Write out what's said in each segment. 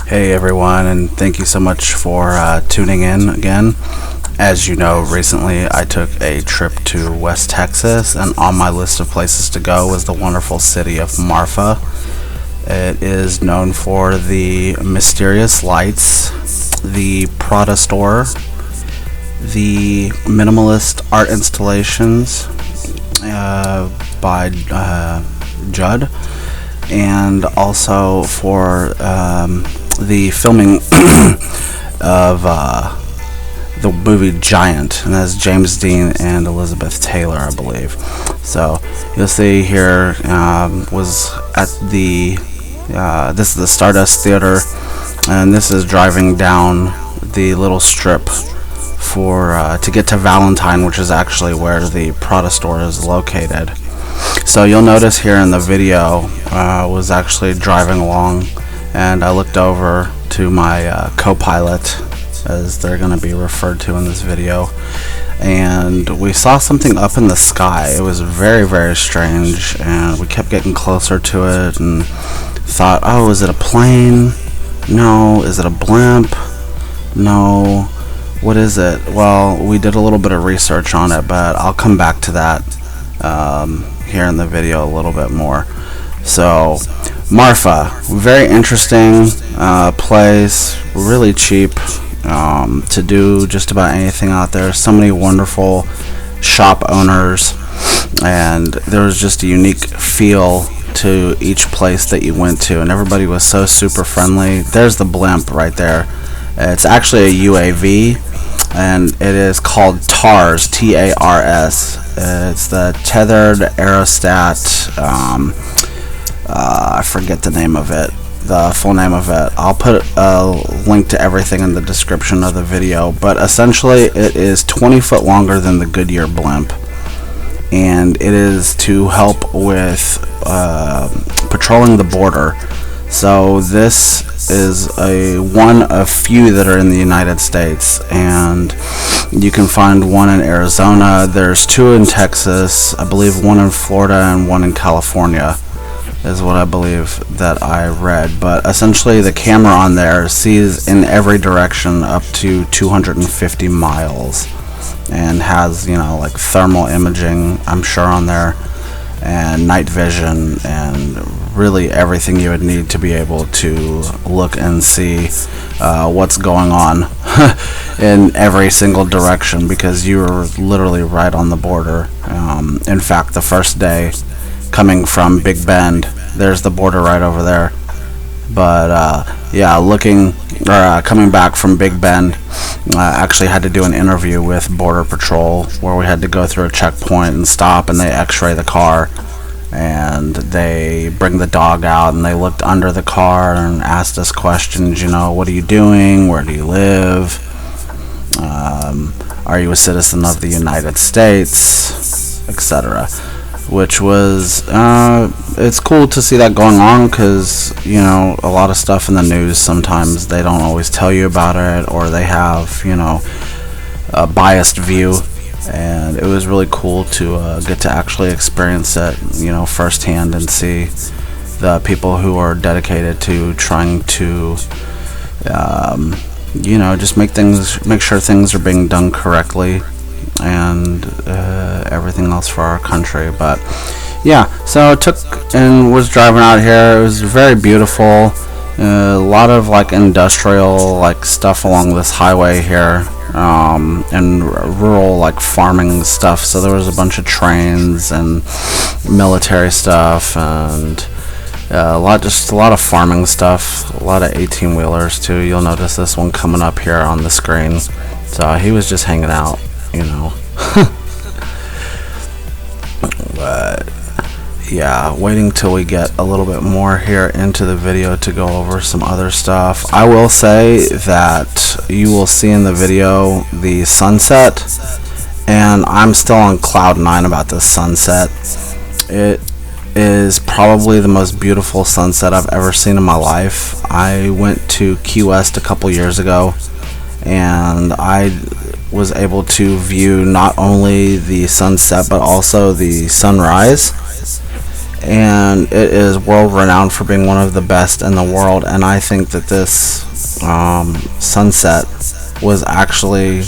Hey everyone, and thank you so much for tuning in again. As you know, recently I took a trip to West Texas, and on my list of places to go was the wonderful city of Marfa. It is known for the mysterious lights, the Prada store, the minimalist art installations by Judd, and also for the filming of the movie Giant, and that's James Dean and Elizabeth Taylor, I believe. So you'll see here was at the this is the Stardust Theater, and this is driving down the little strip for to get to Valentine, which is actually where the Prada store is located. So you'll notice here in the video was actually driving along, and I looked over to my co-pilot, as they're going to be referred to in this video, and we saw something up in the sky. It was very, very strange, and we kept getting closer to it and thought, oh, is it a plane? No. Is it a blimp? No. What is it? Well, we did a little bit of research on it, but I'll come back to that here in the video a little bit more. So Marfa, very interesting place, really cheap to do just about anything out there. So many wonderful shop owners, and there was just a unique feel to each place that you went to, and everybody was so super friendly. There's the blimp right there. It's actually a UAV, and it is called TARS, T-A-R-S. It's the Tethered Aerostat, I forget the name of it, the full name of it. I'll put a link to everything in the description of the video, but essentially it is 20 foot longer than the Goodyear blimp, and it is to help with patrolling the border. So this is one of few that are in the United States, and you can find one in Arizona. There's two in Texas, I believe one in Florida and one in California, is what I believe that I read. But essentially the camera on there sees in every direction up to 250 miles and has, like thermal imaging, I'm sure, on there, and night vision, and really everything you would need to be able to look and see what's going on in every single direction, because you were literally right on the border. In fact, the first day coming from Big Bend, there's the border right over there. But yeah, coming back from Big Bend, I actually had to do an interview with Border Patrol where we had to go through a checkpoint and stop, and they x-ray the car, and they bring the dog out, and they looked under the car and asked us questions, what are you doing, where do you live, are you a citizen of the United States, etc. Which was, it's cool to see that going on, because, a lot of stuff in the news, sometimes they don't always tell you about it, or they have, a biased view, and it was really cool to get to actually experience it, firsthand, and see the people who are dedicated to trying to, just make sure things are being done correctly, and everything else for our country. But yeah, so I took and was driving out here. It was very beautiful. A lot of industrial stuff along this highway here, and rural farming stuff. So there was a bunch of trains and military stuff, and a lot of farming stuff, a lot of 18-wheelers too. You'll notice this one coming up here on the screen. So he was just hanging out, But yeah, waiting till we get a little bit more here into the video to go over some other stuff. I will say that you will see in the video the sunset, and I'm still on cloud 9 about this sunset. It is probably the most beautiful sunset I've ever seen in my life. I went to Key West a couple years ago, and I was able to view not only the sunset but also the sunrise, and it is world renowned for being one of the best in the world. And I think that this sunset was actually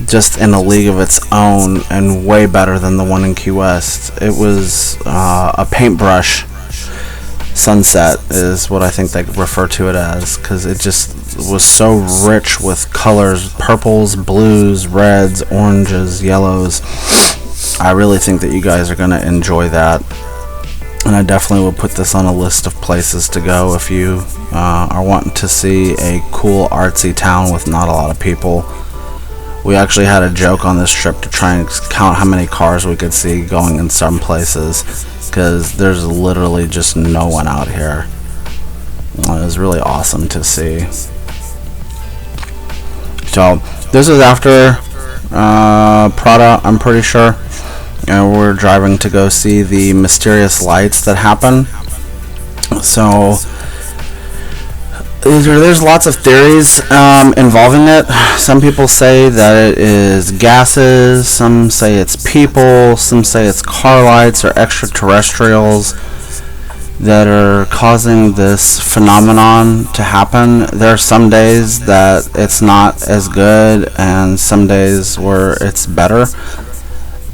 just in a league of its own and way better than the one in Key West. It was a paintbrush sunset is what I think they refer to it as, because it just was so rich with colors, purples, blues, reds, oranges, yellows. I really think that you guys are going to enjoy that, and I definitely will put this on a list of places to go if you are wanting to see a cool artsy town with not a lot of people. We actually had a joke on this trip to try and count how many cars we could see going in some places, because there's literally just no one out here. It was really awesome to see. So this is after Prada, I'm pretty sure, and we're driving to go see the mysterious lights that happen. So there's lots of theories involving it. Some people say that it is gases, some say it's people, some say it's car lights or extraterrestrials that are causing this phenomenon to happen. There are some days that it's not as good and some days where it's better.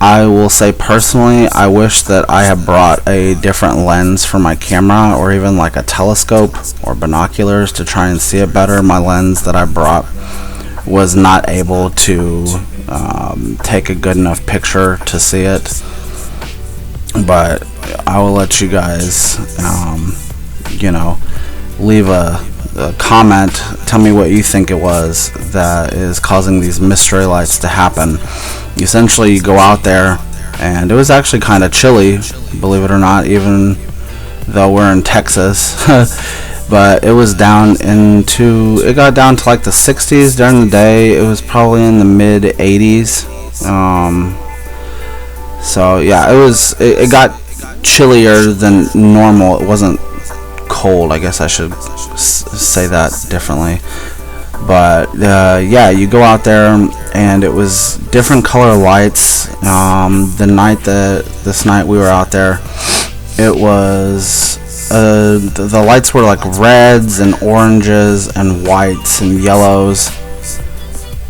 I will say personally, I wish that I had brought a different lens for my camera, or even like a telescope or binoculars to try and see it better. My lens that I brought was not able to take a good enough picture to see it. But I will let you guys, leave a comment. Tell me what you think it was that is causing these mystery lights to happen. Essentially, you go out there, and it was actually kind of chilly, believe it or not, even though we're in Texas. But it was it got down to like the 60s during the day. It was probably in the mid 80s. So yeah, it got chillier than normal. It wasn't cold, I guess I should say that differently. But yeah, you go out there, and it was different color lights. This night we were out there, it was the lights were like reds and oranges and whites and yellows.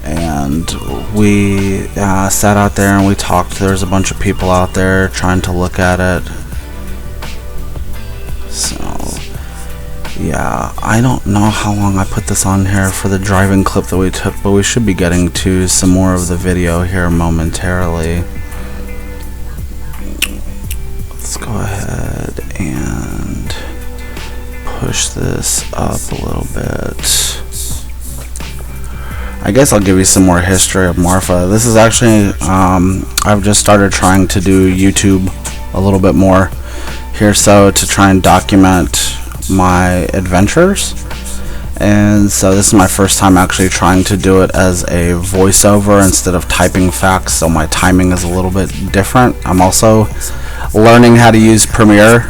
And we sat out there and we talked. There's a bunch of people out there trying to look at it. So yeah, I don't know how long I put this on here for the driving clip that we took, but we should be getting to some more of the video here momentarily. Let's go ahead and push this up a little bit. I guess I'll give you some more history of Marfa. This is actually, I've just started trying to do YouTube a little bit more here, so to try and document my adventures. And so this is my first time actually trying to do it as a voiceover instead of typing facts, so my timing is a little bit different. I'm also learning how to use Premiere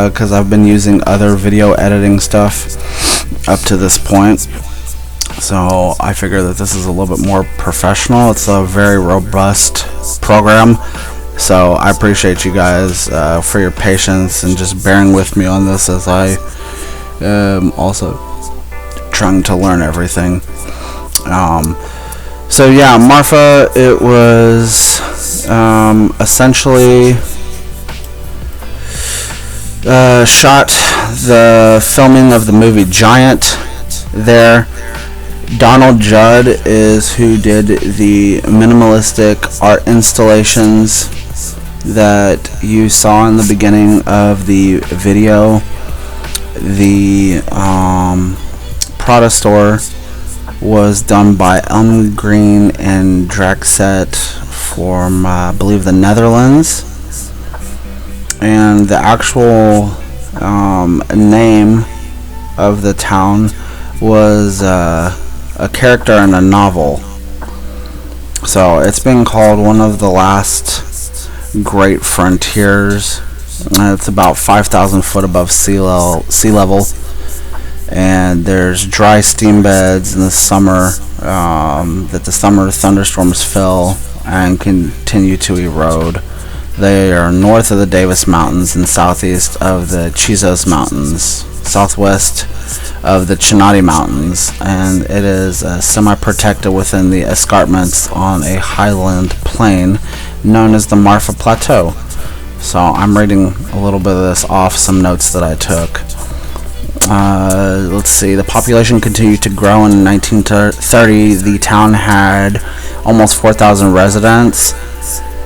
because I've been using other video editing stuff up to this point. So I figure that this is a little bit more professional. It's a very robust program. So I appreciate you guys for your patience and just bearing with me on this, as I am also trying to learn everything. So yeah, Marfa, it was essentially shot the filming of the movie Giant there. Donald Judd is who did the minimalistic art installations that you saw in the beginning of the video. The Prada store was done by Green and Draxet from I believe the Netherlands, and the actual name of the town was a character in a novel. So it's been called one of the last great frontiers. It's about 5,000 foot above sea level, and there's dry steam beds in the summer that the summer thunderstorms fill and continue to erode. They are north of the Davis Mountains and southeast of the Chisos Mountains, southwest of the Chinati Mountains, and it is semi-protected within the escarpments on a highland plain known as the Marfa Plateau. So I'm reading a little bit of this off some notes that I took. Let's see, the population continued to grow in 1930. The town had almost 4,000 residents.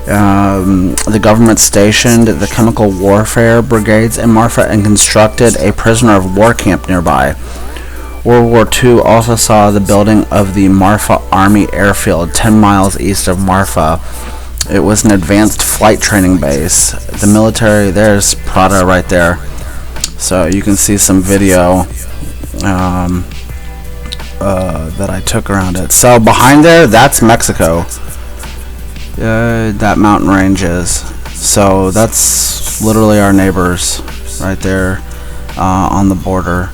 The government stationed the chemical warfare brigades in Marfa and constructed a prisoner of war camp nearby. World War II also saw the building of the Marfa Army Airfield 10 miles east of Marfa. It was an advanced flight training base. The military, there's Prada right there. So you can see some video that I took around it. So behind there, that's Mexico. That mountain range is. So that's literally our neighbors right there on the border.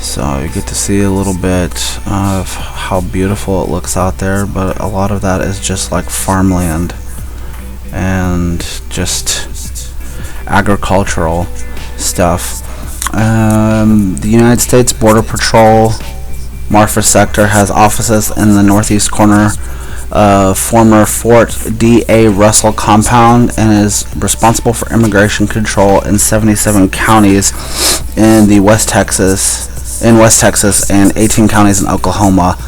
So you get to see a little bit of how beautiful it looks out there, but a lot of that is just like farmland and just agricultural stuff. The United States Border Patrol Marfa sector has offices in the northeast corner former Fort D.A. Russell compound and is responsible for immigration control in 77 counties in West Texas and 18 counties in Oklahoma,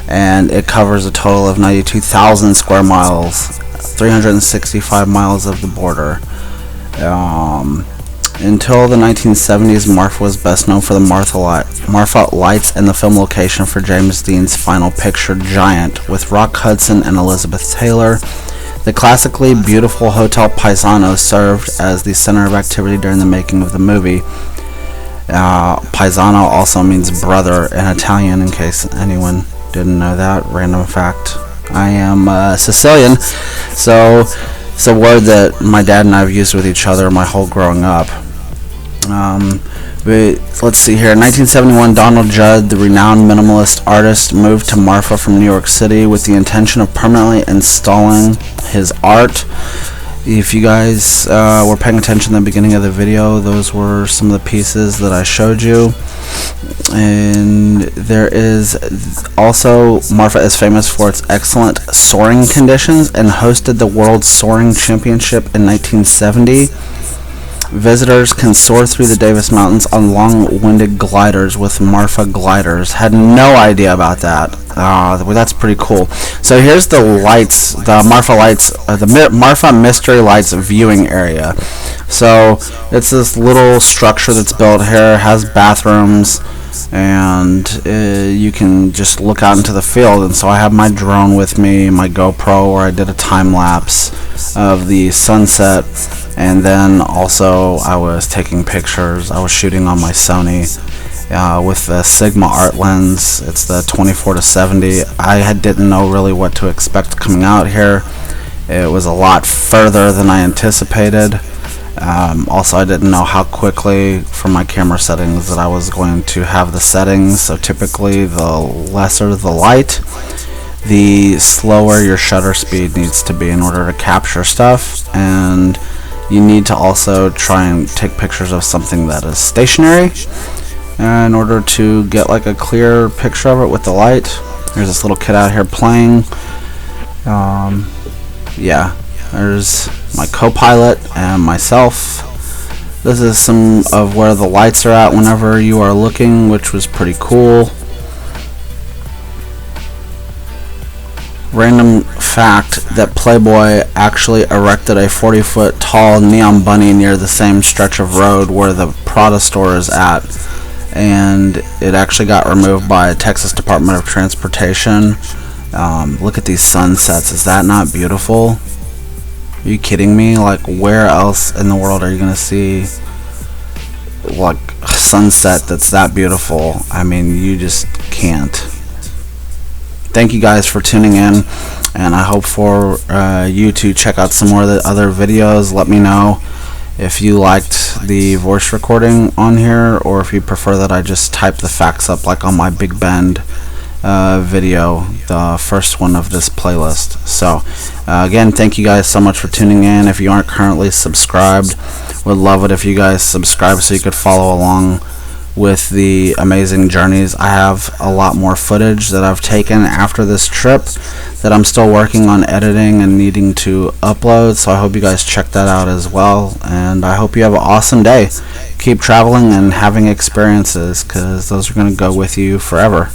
and it covers a total of 92,000 square miles, 365 miles of the border. Until the 1970s, Marfa was best known for the Marfa Lights and the film location for James Dean's final picture, Giant, with Rock Hudson and Elizabeth Taylor. The classically beautiful Hotel Paisano served as the center of activity during the making of the movie. Paisano also means brother in Italian, in case anyone didn't know that. Random fact. I am Sicilian, so it's a word that my dad and I have used with each other my whole growing up. Let's see here. In 1971, Donald Judd, the renowned minimalist artist, moved to Marfa from New York City with the intention of permanently installing his art. If you guys were paying attention at the beginning of the video, those were some of the pieces that I showed you. And there is also, Marfa is famous for its excellent soaring conditions and hosted the World Soaring Championship in 1970. Visitors can soar through the Davis Mountains on long-winded gliders with Marfa gliders. Had no idea about that. That's pretty cool. So here's the lights, the Marfa Lights, the Marfa Mystery Lights viewing area. So it's this little structure that's built here, has bathrooms, and you can just look out into the field. And so I have my drone with me, my GoPro, where I did a time lapse of the sunset. And then also I was taking pictures. I was shooting on my Sony with the Sigma art lens. It's the 24-70. I didn't know really what to expect coming out here. It was a lot further than I anticipated. Also, I didn't know how quickly from my camera settings that I was going to have the settings. So typically the lesser the light, the slower your shutter speed needs to be in order to capture stuff. And you need to also try and take pictures of something that is stationary in order to get like a clear picture of it with the light. There's this little kid out here playing. Yeah, there's my co-pilot and myself. This is some of where the lights are at whenever you are looking, which was pretty cool. Random fact that Playboy actually erected a 40-foot tall neon bunny near the same stretch of road where the Prada store is at, and it actually got removed by Texas Department of Transportation. Look at these sunsets. Is that not beautiful? Are you kidding me? Like, where else in the world are you gonna see like a sunset that's that beautiful? I mean, you just can't. Thank you guys for tuning in, and I hope for you to check out some more of the other videos. Let me know if you liked the voice recording on here, or if you prefer that I just type the facts up like on my Big Bend video, the first one of this playlist. So again, thank you guys so much for tuning in. If you aren't currently subscribed, would love it if you guys subscribe so you could follow along with the amazing journeys. I have a lot more footage that I've taken after this trip that I'm still working on editing and needing to upload, so I hope you guys check that out as well, and I hope you have an awesome day. Keep traveling and having experiences, because those are going to go with you forever.